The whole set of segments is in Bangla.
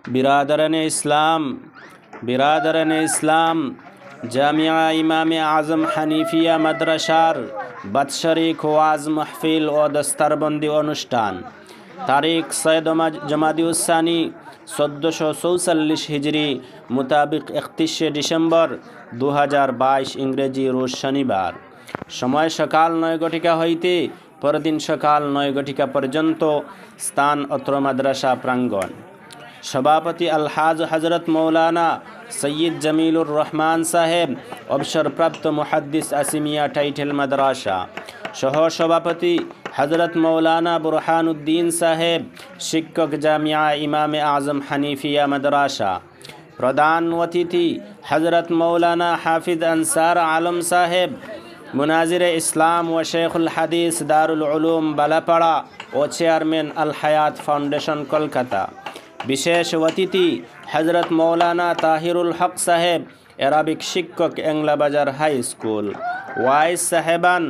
बिरादरन इस्लाम जामिया इमाम आज़म हनीफिया मदरसार बत्सरिक वाज महफिल ও দস্তারবন্দি অনুষ্ঠান तारीख 6 जमादिउस्सानी 1444 हिजरी मुताबिक 31 डिसेम्बर 2022 इंग्रेजी रोज शनिवार समय सकाल 9 घटिका हईते परदिन सकाल 9 घटिका पर्यंत स्थान अत्र माद्रासा प्रांगण सभापति अलहाज हजरत मौलाना सैयद जमीलुर रहमान साहेब अवसरप्राप्त मुहद्दिस आसिमिया टाइटल मदरसा सह सभापति हजरत मौलाना बुरहानुद्दीन साहेब शिक्षक जामिया इमाम आज़म हनीफिया मदरसा प्रधान अतिथि हजरत मौलाना हाफिज अंसार आलम साहेब मुनाजिर इस्लाम व शेखुल हदीस दारुल उलूम बालापाड़ा और चेयरमैन अल हयात फाउंडेशन कोलकाता विशेष अतिथि हजरत मौलाना ताहिरुल हक साहेब अरबिक शिक्षक एंगला बाजार हाई स्कूल वाइस साहेबान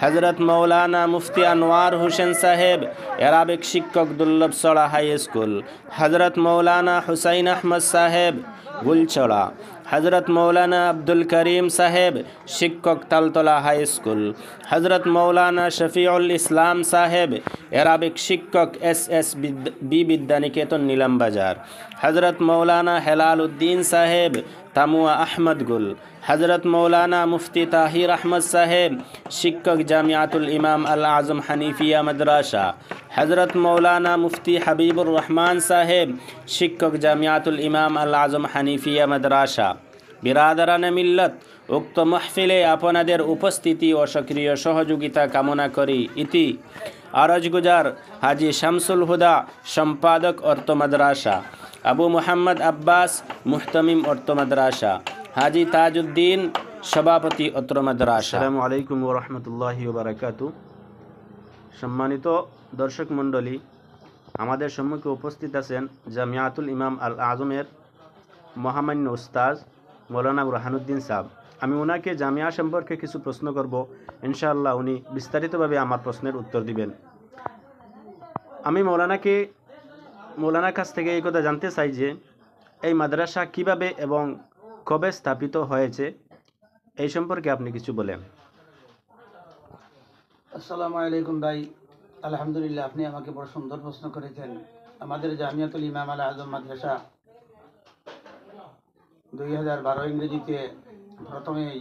हजरत मौलाना मुफ्ती अनवार हुसैन साहेब अरबिक शिक्षक दुर्लभसड़ा हाई स्कूल हजरत मौलाना हुसैन अहमद साहेब गुलचड़ा हजरत मौलाना अब्दुल करीम साहेब शिक्षक तलतला हाई स्कूल हजरत मौलाना शफीउल इस्लाम साहेब अरबिक शिक्षक SSB विद्यानिकेतन नीलम बाजार हजरत मौलाना हेलालुद्दीन साहेब तमुआ अहमद गुल हजरत मौलाना मुफ्ती ताहिर अहमद साहेब शिक्षक जामियातुल इमाम अल आज़म हनीफिया मदरसा हजरत मौलाना मुफ्ती हबीबुर रहमान साहेब शिक्षक जामियातुल इमाम अल आज़म हनीफिया मदरसा बिरादरान मिल्लत उक्त महफिले आपनादेर उपस्थिति और सक्रिय सहयोगिता कामना करी इति आरजगुजार हाजी शामसुल हुदा सम्पादक अर्थ मदरसा अबू मुहम्मद अब्बास मुहतमिम अर्थ मदरसा हाजी ताजुद्दीन सभापति अत्र मदरसा। अस्सलामु आलैकुम व रहमतुल्लाहि व बाराकातुहू। सम्मानित दर्शक मंडली आमादेर सम्मुखे उपस्थित आছেন জামিয়াতুল ইমাম আল আজমের মহামান্য উস্তাদ मौलाना बुरहानुद्दीन साहब। আমি ওনাকে জামিয়া সম্পর্কে কিছু প্রশ্ন করব, ইনশাআল্লাহ উনি বিস্তারিতভাবে আমার প্রশ্নের উত্তর দিবেন। আমি মৌলানার কাছ থেকে এই কথা জানতে চাই যে এই মাদ্রাসা কিভাবে এবং কবে স্থাপিত হয়েছে, এই সম্পর্কে আপনি কিছু বলেন। আসসালামু আলাইকুম ভাই, আলহামদুলিল্লাহ আপনি আমাকে বড় সুন্দর প্রশ্ন করেছেন। আমাদের জামিয়াতুল ইমাম আল আজম মাদ্রাসা 2012 ইংরেজিতে প্রথমেই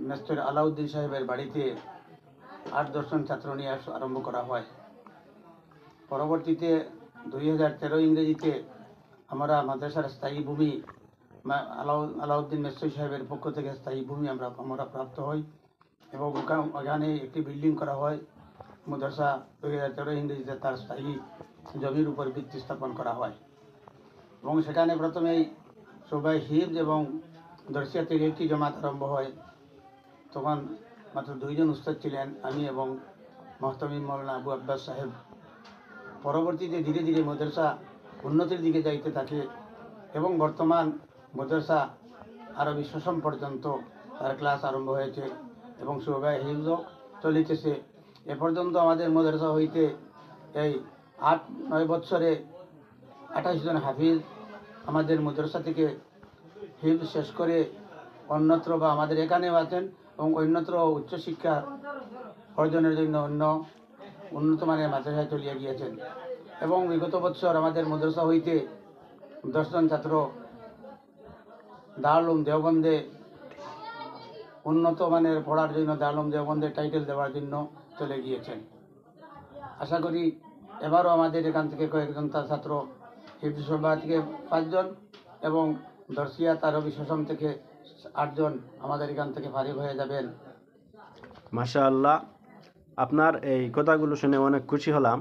মাস্টার আলাউদ্দিন সাহেবের বাড়িতে 8-10 জন ছাত্র নিয়ে আরম্ভ করা হয়। পরবর্তীতে 2013 ইংরেজিতে আমরা মাদ্রাসার স্থায়ী ভূমি আলাউদ্দিন মাস্টার সাহেবের পক্ষ থেকে স্থায়ী ভূমি আমরা প্রাপ্ত হই এবং ওখানে একটি বিল্ডিং করা হয়। মাদ্রাসা 2013 ইংরেজিতে তার স্থায়ী জমির উপর ভিত্তি স্থাপন করা হয় এবং সেখানে প্রথমেই সবাই হিফজ এবং দর্শিয়াতের একটি জমাত আরম্ভ হয়। তখন মাত্র 2 জন উস্তাদ ছিলেন, আমি এবং মুহতামিম মৌলানা আবু আব্বাস সাহেব। পরবর্তীতে ধীরে ধীরে মাদ্রাসা উন্নতির দিকে যাইতে থাকে এবং বর্তমান মাদ্রাসা আরবি ষষ্ঠ পর্যন্ত তার ক্লাস আরম্ভ হয়েছে এবং সবাই হিফজও চলিতেছে। এ পর্যন্ত আমাদের মাদ্রাসা হইতে এই 8-9 বছরে 28 জন হাফিজ আমাদের মাদ্রাসা থেকে হিফজ শেষ করে অন্যত্র বা আমাদের এখানেও আছেন এবং অন্যত্র উচ্চশিক্ষা অর্জনের জন্য উন্নত মানের মাদ্রাসায় চলিয়ে গিয়েছেন। এবং বিগত বছর আমাদের মাদ্রাসা হইতে 10 জন ছাত্র দারুল উলুম দেওবন্দে উন্নত মানের পড়ার জন্য দারুল উলুম দেওবন্দে টাইটেল দেওয়ার জন্য চলে গিয়েছেন। আশা করি এবারও আমাদের এখান থেকে কয়েকজন ছাত্র হিফজ সভা থেকে 5 জন এবং দর্শিয়াত আরবি ষষ্ঠ থেকে 8 জন আমাদের এখান থেকে ফারিগ হয়ে যাবেন। মাশাআল্লাহ, আপনার এই কথাগুলো শুনে অনেক খুশি হলাম।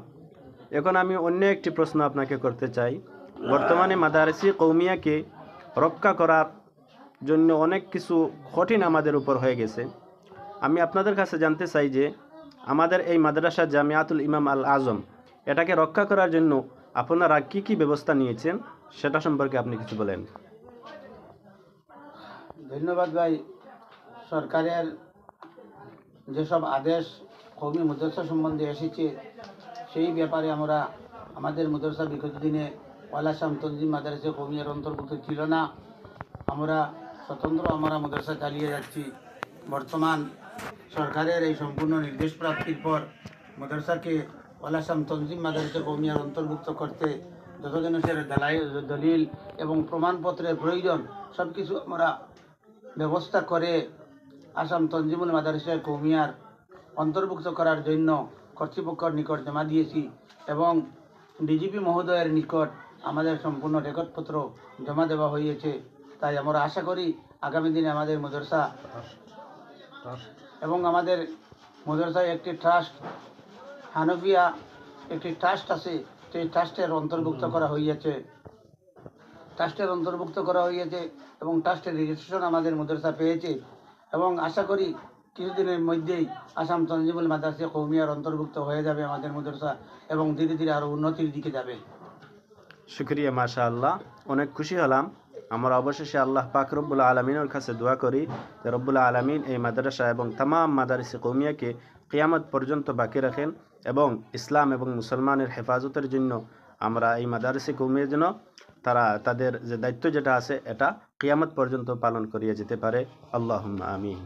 এখন আমি অন্য একটি প্রশ্ন আপনাকে করতে চাই। বর্তমানে মাদারিসি কৌমিয়াকে রক্ষা করার জন্য অনেক কিছু কঠিন আমাদের উপর হয়ে গেছে। আমি আপনাদের কাছে জানতে চাই যে আমাদের এই মাদ্রাসা জামিয়াতুল ইমাম আল আজম এটাকে রক্ষা করার জন্য আপনারা কি কি ব্যবস্থা নিয়েছেন সেটা সম্পর্কে আপনি কিছু বলেন। ধন্যবাদ ভাই। সরকারের যেসব আদেশ কওমি মাদ্রাসা সম্বন্ধে এসেছে সেই ব্যাপারে আমরা আমাদের মাদ্রাসা বিগত দিনে ওয়ালাসাম তনজিম মাদ্রাসা কওমিয়ার অন্তর্ভুক্ত ছিল না। আমরা স্বতন্ত্র আমরা মাদ্রাসা চালিয়ে যাচ্ছি। বর্তমান সরকারের এই সম্পূর্ণ নির্দেশ প্রাপ্তির পর মাদ্রাসাকে ওয়ালাসাম তনজিম মাদ্রাসা কওমিয়ার অন্তর্ভুক্ত করতে যত জিনিসের দলিল এবং প্রমাণপত্রের প্রয়োজন সব কিছু আমরা ব্যবস্থা করে আসাম তনজিমুল মাদ্রাসা কওমিয়ার অন্তর্ভুক্ত করার জন্য কর্তৃপক্ষের নিকট জমা দিয়েছি এবং ডিজিপি মহোদয়ের নিকট আমাদের সম্পূর্ণ রেকর্ডপত্র জমা দেওয়া হয়েছে। তাই আমরা আশা করি আগামী দিনে আমাদের মাদ্রাসা এবং আমাদের মাদ্রাসায় একটি ট্রাস্ট হানফিয়া একটি ট্রাস্ট আছে, সেই ট্রাস্টের অন্তর্ভুক্ত করা হয়েছে এবং ট্রাস্টের রেজিস্ট্রেশন আমাদের মাদ্রাসা পেয়েছে এবং আশা করি কিছুদিনের মধ্যেই আসাম তনজিমুল মাদ্রাসা কওমিয়ার অন্তর্ভুক্ত হয়ে যাবে আমাদের মাদ্রাসা এবং ধীরে ধীরে আরও উন্নতির দিকে যাবে। শুক্রিয়া, মাশাআল্লাহ। অনেক খুশি হলাম। আমরা অবশেষে আল্লাহ পাক রব্বুল আলমিনের কাছে দোয়া করি যে রব্বুল আলমিন এই মাদ্রাসা এবং তামাম মাদারিসে কওমিয়াকে কিয়ামত পর্যন্ত বাকি রাখেন এবং ইসলাম এবং মুসলমানের হেফাজতের জন্য আমরা এই মাদারিসে কওমিয়ার জন্য তারা তাদের যে দায়িত্ব যেটা আছে এটা কিয়ামত পর্যন্ত পালন করিয়ে যেতে পারে। আল্লাহুম্মা আমিন।